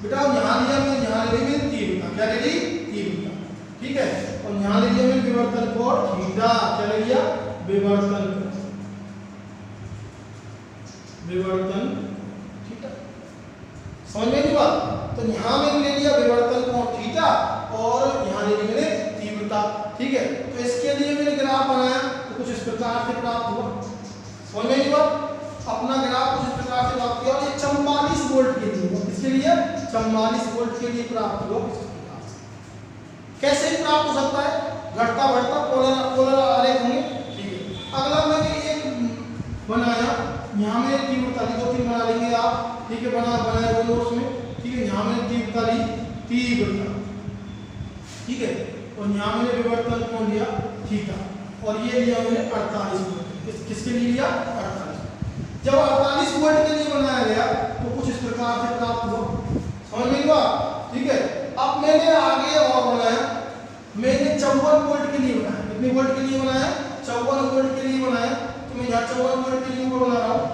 बेटा, यहाँ लिया मैं, यहाँ ले ली मैंने तीव्रता, क्या ले ली तीव्रता, ठीक है। और यहाँ ले लिया मैंने विवर्तन कोण थीटा, क्या ले लिया विवर्तन थीटा, समझ में नहीं बात। तो यहाँ मैंने ले लिया विवर्तन कोण थीटा और यहाँ ले ली मैंने तीव्रता, ठीक है। तो इसके लिए मैंने ग्राफ बनाया तो कुछ इस प्रकार से प्राप्त हुआ, समझ में नहीं बात। अपना ग्राफ कुछ इस प्रकार से प्राप्त किया और ये 44 वोल्ट के लिए, किसके लिए 44 वोल्ट के लिए प्राप्त हुआ। कैसे प्राप्त हो सकता है, घटता बढ़ता पोलर आरेख होंगे, ठीक है। अगला मैंने एक बनाया, यहाँ में तीव्रता ली, 2-3 बना लेंगे आप, ठीक है, बनाए वो नोट्स में, ठीक है। यहाँ में तीव्रता ली, तीव्रता, ठीक है। और यहाँ मैंने विवर्तन कोण लिया थीटा और ये लिया मैंने 48 वोल्ट, किसके लिए लिया 48। जब 48 वोल्ट के लिए बनाया गया तो कुछ इस प्रकार से प्राप्त हुआ, समझ में हुआ, ठीक है। अब मैंने आगे और बनाया, मैंने 54 वोल्ट के लिए बनाया, कितने वोल्ट के लिए बनाया 54 वोल्ट के लिए बनाया। तो मैं यहाँ 54 वोल्ट के लिए बना रहा हूँ,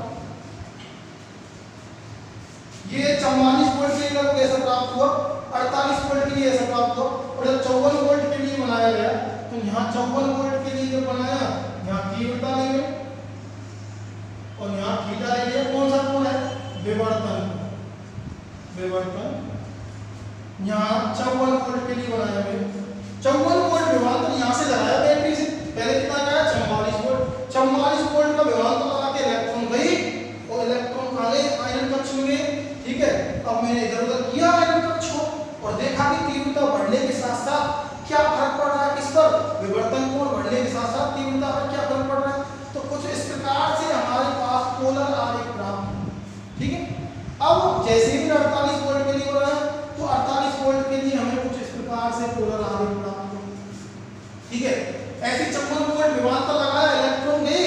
ये 44 वोल्ट के लिए लगभग ऐसा प्राप्त हुआ, 48 वोल्ट के लिए ऐसा प्राप्त हुआ। और जब 54 वोल्ट के लिए बनाया गया तो यहाँ 54 वोल्ट के लिए जब बनाया, यहाँ तीव्रता ले गए और यहाँ थीटा ले लिया, कौन सा कोण है विवर्तन, यहाँ 54 वोल्ट के लिए बनाया मैंने, 54 वोल्ट विभवांतर यहाँ से लगाया बैटरी से, पहले कितना लगाया 44 वोल्ट, 44 वोल्ट का विभवांतर लगा के इलेक्ट्रॉन गई और इलेक्ट्रॉन आ गए आयन कक्ष में, ठीक है। अब मैंने इधर उधर किया आयन कक्ष को और देखा कि तीव्रता बढ़ने के साथ साथ क्या फर्क पड़ रहा है, किस पर विवर्तन कोण बढ़ने के साथ साथ तीव्रता पर क्या फर्क पड़ रहा है। तो कुछ इस प्रकार से हमारे पास पोलर आरेख प्राप्त, ठीक है। अब जैसे ही 48 वोल्ट के लिए हो रहा है तो 48 वोल्ट के लिए हमें कुछ इस प्रकार से पोलर आरेख प्राप्त हो, ठीक है। ऐसे 54 वोल्ट विभवांतर लगाया, इलेक्ट्रॉन गए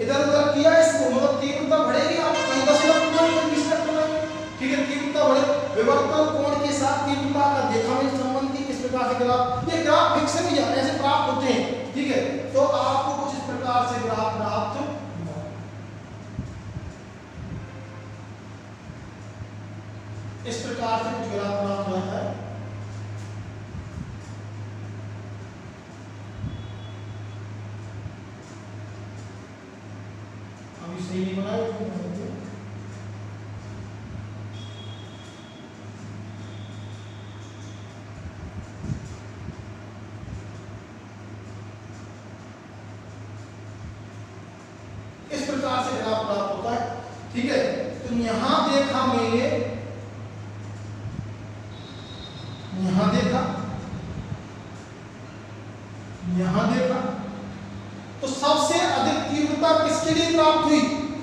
इधर उधर किया, इसको मतलब तीव्रता बढ़ेगी, आप कहीं 10 इलेक्ट्रॉन 20 इलेक्ट्रॉन, ठीक है, तीव्रता बढ़े। विवर्तन कोण के साथ तीव्रता का देखा में संबंध की किस प्रकार से ग्राफ, ये ग्राफ फिक्स भी ऐसे प्राप्त होते हैं, ठीक है। तो आपको कुछ इस प्रकार से ग्राफ प्राप्त, इस प्रकार से कुछ ग्राफ प्राप्त होता है। अभी सही नहीं बनाया, इस प्रकार से ग्राफ प्राप्त होता है, ठीक है। तो यहां देखा मैंने, यहां देखा, यहां देखा, तो सबसे अधिक तीव्रता किसके लिए प्राप्त हुई,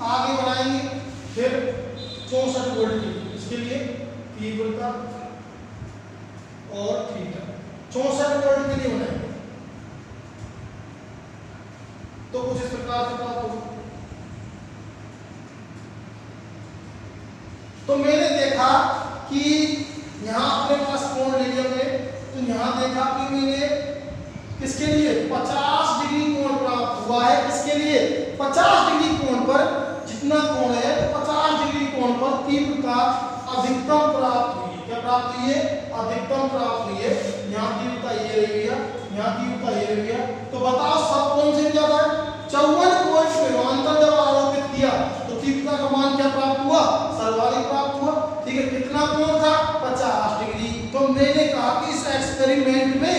आगे बनाएंगे फिर 64 वोल्ट की, इसके लिए तीव्रता और थीटा 64 वोल्ट के लिए बनाएंगे तो कुछ इस प्रकार से प्राप्त होगा। तो मैंने देखा कि यहाँ अपने पास कोण ले लिया मैंने, तो यहाँ देखा कि मैंने किसके लिए 50 डिग्री कोण प्राप्त हुआ है, किसके लिए 50 डिग्री कोण पर, जितना कोण है 50 डिग्री कोण पर तीव्रता अधिकतम प्राप्त हुई है। क्या प्राप्त हुई है, अधिकतम प्राप्त हुई है। यहाँ तीव्रता ये रह गया, यहाँ तीव्रता ये रह गया। तो बताओ सब कौन से ज्यादा है, 54 वोल्ट विभवांतर जब आरोपित किया तो तीव्रता का मान क्या प्राप्त हुआ, सर्वाधिक प्राप्त हुआ, ठीक है। कितना कोण था 50 डिग्री। तो मैंने कहा कि इस एक्सपेरिमेंट में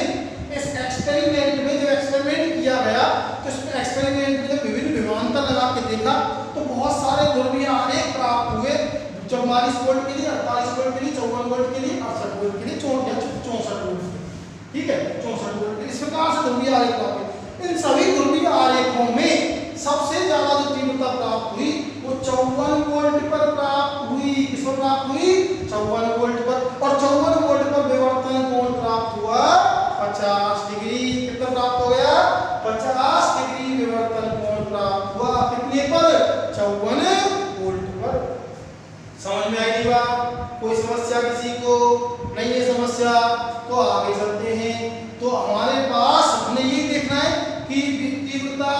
जब एक्सपेरिमेंट किया गया तो इस एक्सपेरिमेंट में जब विभिन्न विभवांतर लगा के देखा तो बहुत सारे ध्रुवीय आरेख प्राप्त हुए, 44 वोल्ट के लिए, 48 वोल्ट के लिए, 54 वोल्ट के लिए, 68 वोल्ट के लिए, 64 वोल्ट, ठीक है, 64 वोल्ट। इस प्रकार से ध्रुवीय आरेख प्राप्त। इन सभी ध्रुवीय आरेखों में सबसे ज्यादा जो तीव्रता प्राप्त हुई वो 54 वोल्ट पर प्राप्त हुई। किस पर प्राप्त हुई, 54 वोल्ट पर। और 54 वोल्ट पर विवर्तन कोण प्राप्त हुआ 50 डिग्री। कितना प्राप्त हो गया, 50 डिग्री विवर्तन कोण प्राप्त हुआ। 54 वोल्ट पर। समझ में आई बात? कोई समस्या किसी को नहीं है समस्या? तो आगे चलते हैं। तो हमारे पास हमने ये देखना है कि तीव्रता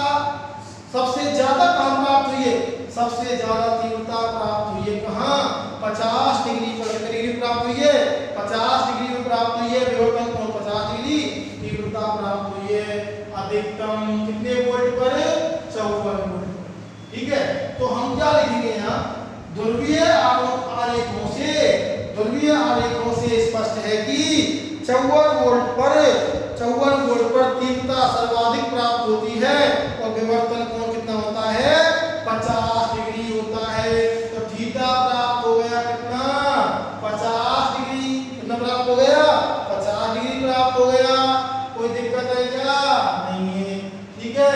सबसे ज्यादा कहाँ प्राप्त हुई है? सबसे ज्यादा तीव्रता प्राप्त हुई है कहाँ? 50 डिग्री पर। कितनी डिग्री प्राप्त हुई है? 50 डिग्री में प्राप्त हुई है। विवर्तन कोण 50 डिग्री तीव्रता प्राप्त हुई है। अधिकतम कितने वोल्ट पर? 54 वोल्ट। ठीक है, तो हम क्या लिखेंगे यहाँ? ध्रुवीय आरेखों से स्पष्ट है कि 54 वोल्ट पर तीव्रता सर्वाधिक प्राप्त होती है और विवर्तन कोण कितना होता है? 50 डिग्री होता है। तो थीटा प्राप्त हो गया कितना? 50 डिग्री। कितना प्राप्त हो गया? 50 डिग्री प्राप्त हो गया। कोई दिक्कत है क्या? नहीं है। ठीक है,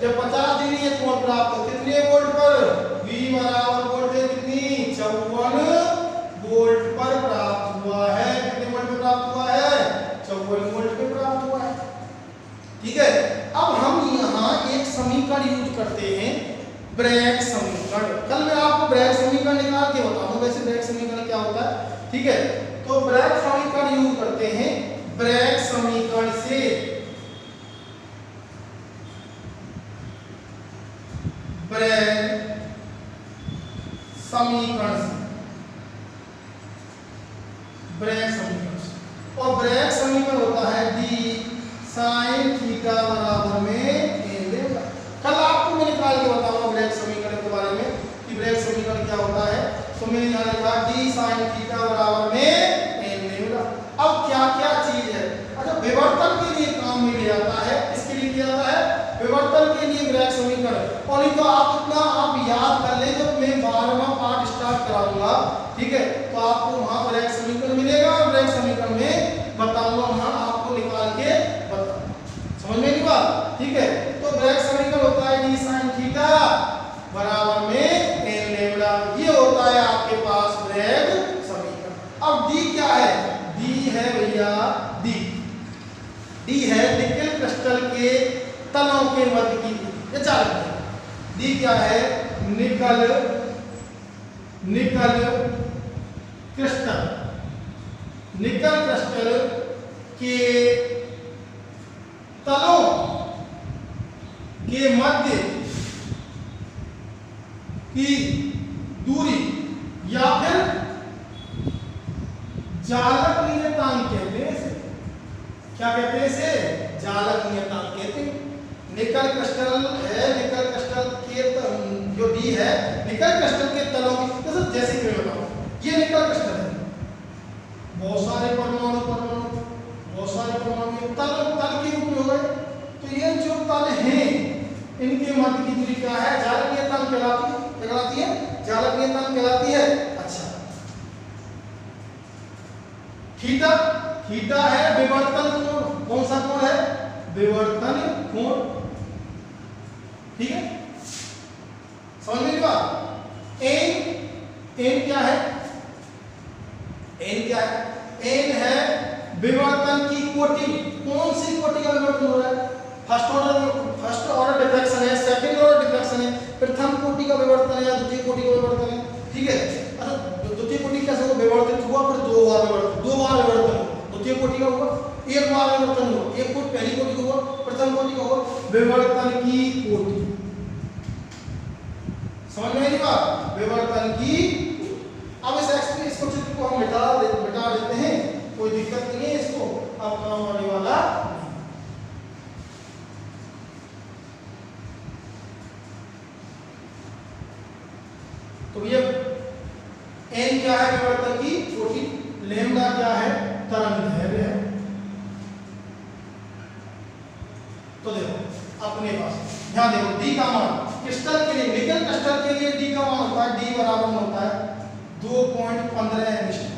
जब 50 डिग्री ये कोण प्राप्त हो कितने वोल्ट पर? V बराबर वोल्टेज कितनी? 54 वोल्ट पर प्राप्त हुआ है। कितने वोल्ट पर प्राप्त हुआ है? 54 वोल्ट पे प्राप्त हुआ है। ठीक है, अब हम यहाँ एक समीकरण यूज करते हैं, ब्रैग समीकरण। कल मैं आपको ब्रैग समीकरण निकाल के बताऊंगा वैसे ब्रैग समीकरण क्या होता है। ठीक है, तो ब्रैग समीकरण यूज करते हैं। ब्रैग समीकरण से और ब्रैग समीकरण होता है d sin थीटा बराबर में n लेगा। कल आपको मैं निकाल के बताऊंगा ब्रैग समीकरण के बारे में कि ब्रैग समीकरण क्या होता है। तो मैंने यहाँ लिखा d sin थीटा बराबर में n लेगा। अब क्या क्या चीज है? अच्छा, विवर्तन के लिए काम में लिया जाता है। इसके लिए किया जाता है विवर्तन के लिए ब्रैग समीकरण। और नहीं तो आप इतना आप याद कर ले, जब मैं 12वां पार्ट स्टार्ट कराऊंगा, ठीक है, तो आपको वहां ब्रैग समीकरण मिलेगा और ब्रैग समीकरण में बताऊंगा, वहां आपको निकाल के बताऊंगा। समझ में नहीं बात? ठीक है, तो ब्रैग समीकरण होता है d sin थीटा बराबर में n लैम्डा। ये होता है आपके पास ब्रैग समीकरण। अब d क्या है? d है भैया d है निकेल क्रिस्टल के तलों के मध्य की ये चालकता। d क्या है? निकल क्रिस्टल के तलों के मध्य की दूरी या फिर जालक नियतांक कहते हैं इसे। क्या कहते हैं इसे? जालक नियतांक कहते हैं। निकल क्रिस्टल है, निकल क्रिस्टल के जो डी है निकल क्रिस्टल के तलों की, जैसे कि मैं बताऊं, ये निकल क्रिस्टल है, बहुत सारे परमाणु तल के रूप में हो गए। तो ये जो तल हैं इनके मध्य की दूरी क्या है? जालक नियतांक कहलाती है। जालक नियतांक कहलाती है। अच्छा, थीटा है विवर्तन कोण। कौन सा कोण है? विवर्तन कोण। ठीक है, समझ में बात? n क्या है? n है विवर्तन की कोटि। कौन सी कोटि का विवर्तन हो रहा है? फर्स्ट ऑर्डर डिफ्रैक्शन है, सेकंड ऑर्डर डिफ्रैक्शन है, प्रथम कोटि का विवर्तन है या द्वितीय कोटि का विवर्तन है। ठीक है, अच्छा, द्वितीय कोटि कैसे हुआ? विवर्तित हुआ, फिर दो बार विवर्तन हुआ। द्वितीय कोटि का हुआ, एक बार विवर्तन हुआ, एक कोटि पहली कोटि का हुआ, प्रथम कोटि का हुआ, विवर्तन की कोटि। समझ में नहीं बात? विवर्तन की। अब इसको चित्र को हम मिटा देते हैं, कोई दिक्कत नहीं है, इसको अब काम होने वाला। तो ये n क्या है? विवर्तन की कोटि। लैम्डा क्या है? तरंग दैर्ध्य है। तो देखो अपने पास ध्यान देखो, d का मान क्रिस्टल के लिए, निकल क्रिस्टल के लिए d का मान होता है, d बराबर में होता है 2.15 एंगस्ट्रॉम।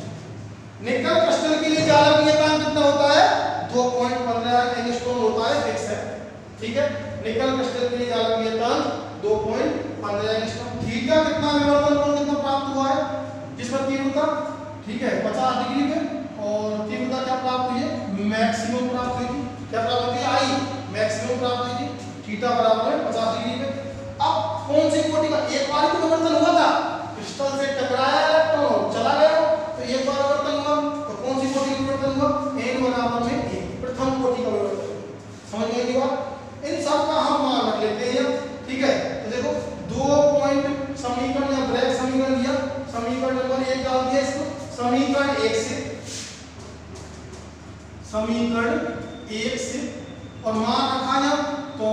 निकल क्रिस्टल के लिए जालक नियतांक कितना होता है? 2.15 एंगस्ट्रॉम होता है, फिक्स है। ठीक है, निकल क्रिस्टल के लिए जालक नियतांक 2.15 एंगस्ट्रॉम। थीटा कितना विवर्तन कोण कितना प्राप्त हुआ है? जिस पर तीव्रता, ठीक है, 50 डिग्री पे, और तीव्रता क्या प्राप्त हुई है? मैक्सिमम प्राप्त हुई थी। क्या प्राप्त हुई थी? आई मैक्सिमम प्राप्त हुई थी। थीटा बराबर है 50 डिग्री पे। अब कौन सी कोटि का? एक बार समीकरण नंबर 1 डाल दिया इसको, समीकरण 1 से, समीकरण 1 से, और मान रखा यहाँ तो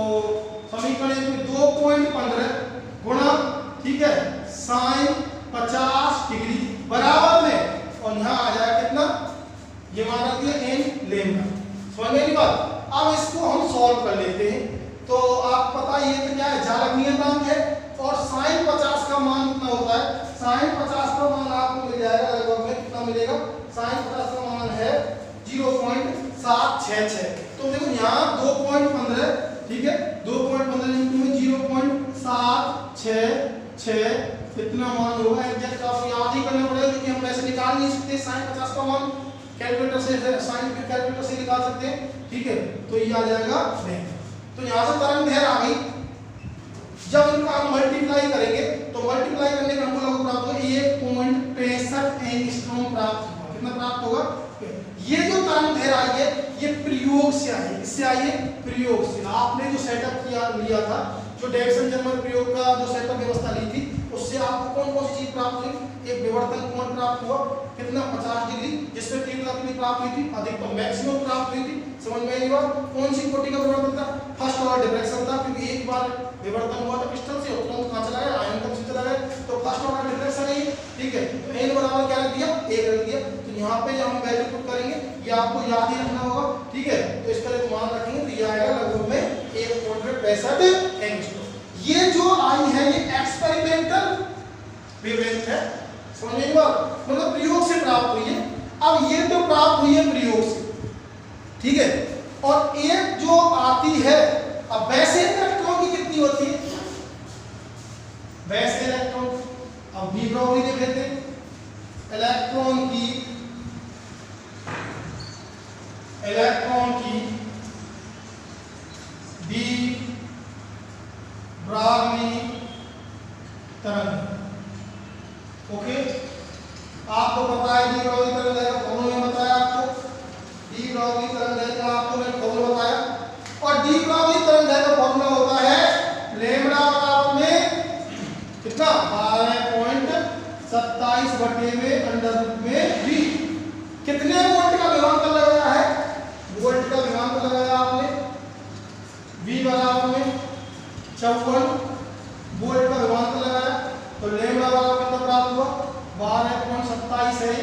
समीकरण 1 में 2.15 गुणा, ठीक है, sin 50 डिग्री बराबर में, और यहाँ आ जाएगा कितना, ये मान रख दिया n लेम्डा। समझ में बात। अब इसको हम सॉल्व कर लेते हैं। तो आप पता ये तो क्या है, जालक नियतांक है, और sin 50 का मान कितना होता है, sin 50 का मान आपको मिल जाएगा लगभग में कितना मिलेगा, sin 50 का मान है 0.766। तो देखो यहाँ 2.15, ठीक है, 2.15 इंटू में 0.766 कितना मान होगा एग्जैक्ट आपको याद ही करना पड़ेगा, क्योंकि हम वैसे निकाल नहीं सकते sin 50 का मान कैलकुलेटर से, साइंटिफिक कैलकुलेटर से निकाल सकते हैं, ठीक है। तो ये आ जाएगा नहीं। तो यहाँ से तरंग दैर्घ्य आ गई। जब इनका हम मल्टीप्लाई करेंगे तो मल्टीप्लाई करने में हमको लगभग प्राप्त होगा 1.65 एंगस्ट्रॉम प्राप्त होगा। कितना प्राप्त होगा, ये जो तरंग दैर्घ्य आई है ये प्रयोग से आई है। इससे आई है प्रयोग से। आपने जो सेटअप किया लिया था, जो डेविसन जर्मर प्रयोग का जो सेटअप व्यवस्था ली थी, उससे आपको कौन कौन सी चीज प्राप्त हुई, एक विवर्तन कोण प्राप्त हुआ कितना 50 डिग्री, जिसमें तीव्रता कितनी प्राप्त हुई थी, अधिकतम मैक्सिमम प्राप्त हुई थी। समझ में आई बात। कौन सी कोटि का विवर्तन था, फर्स्ट ऑर्डर डिफ्रैक्शन था, क्योंकि एक बार विवर्तन हुआ था क्रिस्टल से, तुरंत कहां चला गया, आयन तक चला गया, तो फर्स्ट ऑर्डर डिफ्रैक्शन है ये, ठीक है। तो n बराबर क्या रख दिया, 1 रख दिया। तो यहाँ पे जब हम वैल्यू पुट करेंगे ये आपको याद ही रखना होगा, ठीक है। तो इसका एक मान रखेंगे तो ये आएगा लगभग में 1.65 एंगस्ट्रॉम। ये जो आई है ये एक्सपेरिमेंटल वेवलेंथ है। समझ में बात, मतलब प्रयोग से प्राप्त हुई है। अब ये तो प्राप्त हुई है प्रयोग से, ठीक है। और एक जो आती है, अब वैसे इलेक्ट्रॉन की कितनी होती है, वैसे इलेक्ट्रॉन, अब डी ब्रोगली देख लेते हैं। इलेक्ट्रॉन की डी ब्रोगली तरंग, ओके। आपको पता है डी ब्रोगली तरंग का फॉर्मूला मैंने बताया आपको, डी ब्रोगली तरंग का आपको मैंने फॉर्मूला बताया। और डी ब्रोगली तरंग का फॉर्मूला होता है लैम्डा बराबर में कितना, 12.27 बटे में अंडर रूट में v। कितने वोल्ट का विभवांतर लगाया है, वोल्ट का विभवांतर लगाया आपने, v बराबर में 54 वोल्ट का विभवांतर लगाया, तो लैम्डा बराबर कितना प्राप्त हुआ, 12.27 है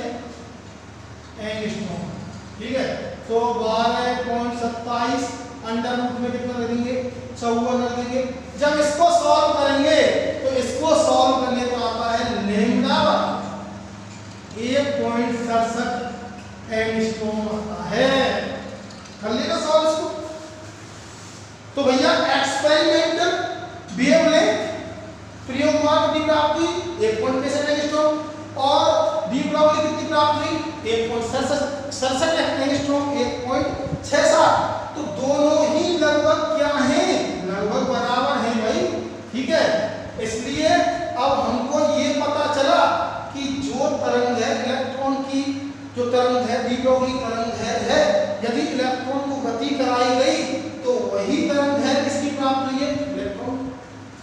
एंगस्ट्रॉम, ठीक है। तो 12.27 अंडर रूट में कितना रख देंगे, 54 रख देंगे। जब इसको सॉल्व करेंगे तो इसको सॉल्व करने पर आता है लैम्डा 1.67 एंगस्ट्रॉम आता है। कर लेगा सॉल्व इसको। तो भैया एक्सपेरिमेंटल वेवलेंथ प्रयोग मार्ग कितनी प्राप्त हुई, 1.65 एंगस्ट्रॉम, और डी ब्रोगली कितनी प्राप्त हुई, 1.67 एंगस्ट्रॉम, 1.67। तो दोनों ही लगभग क्या हैं, लगभग बराबर हैं भाई, ठीक है। इसलिए अब हमको ये पता चला कि जो तरंग है इलेक्ट्रॉन की, जो तरंग है डी ब्रोगली तरंग है, यदि इलेक्ट्रॉन को गति कराई गई तो वही तरंग है किसकी प्राप्त हुई है, इलेक्ट्रॉन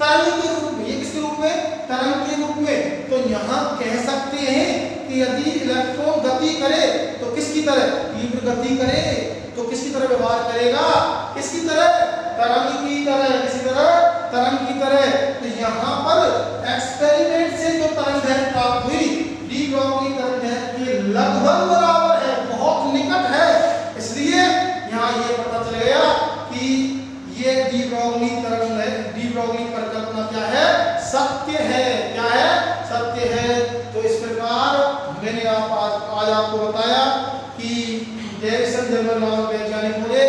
तरंग के रूप में। ये किसके रूप में, तरंग के रूप में। तो यहाँ कह सकते हैं कि यदि इलेक्ट्रॉन गति करे तो किसकी तरह, तीव्र गति करे तो किसकी तरह व्यवहार करेगा, किसकी तरह, तरंग की तरह, किसी तरह, तरंग की तरह। तो यहाँ पर एक्सपेरिमेंट से जो तरंग है प्राप्त हुई, डी ब्रोगली तरंग है ये लगभग बराबर है, बहुत निकट है। इसलिए यहाँ ये पता चल गया कि ये डी ब्रोगली तरंग है, डी ब्रोगली परिकल्पना क्या है, सत्य है। क्या है, सत्य है। तो इस प्रकार मैंने आज आपको बताया कि डेविसन जर्मर नामक वैज्ञानिकों ने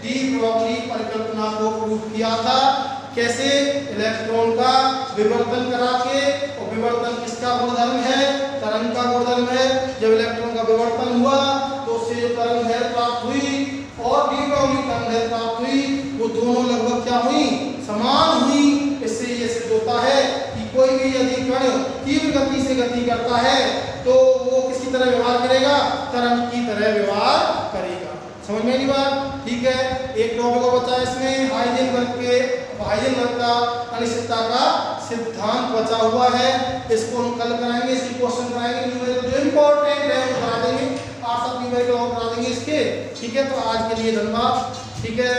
डी ब्रोगली परिकल्पना को प्रूव किया था। कैसे, इलेक्ट्रॉन का विवर्तन करा के, और विवर्तन किसका गुणधर्म है, तरंग का गुणधर्म है। जब इलेक्ट्रॉन का विवर्तन हुआ तो उससे जो तरंग है प्राप्त हुई और डी ब्रोगली तरंग है प्राप्त हुई, वो दोनों लगभग क्या हुई, समान हुई। इससे ये सिद्ध होता है कि कोई भी यदि कण तीव्र गति से गति करता है तो वो किसकी तरह व्यवहार करेगा, तरंग की तरह व्यवहार करेगा। समझ में नहीं बात। ठीक है, एक टॉपिक और बचा है इसमें हाइजेनबर्ग का अनिश्चितता का सिद्धांत बचा हुआ है। इसको हम कल कराएंगे, इसकी क्वेश्चन कराएंगे, न्यूमेरिकल जो इंपॉर्टेंट है वो करा देंगे, 8 न्यूमेरिकल और करा देंगे इसके। ठीक है, तो आज के लिए धन्यवाद। ठीक है।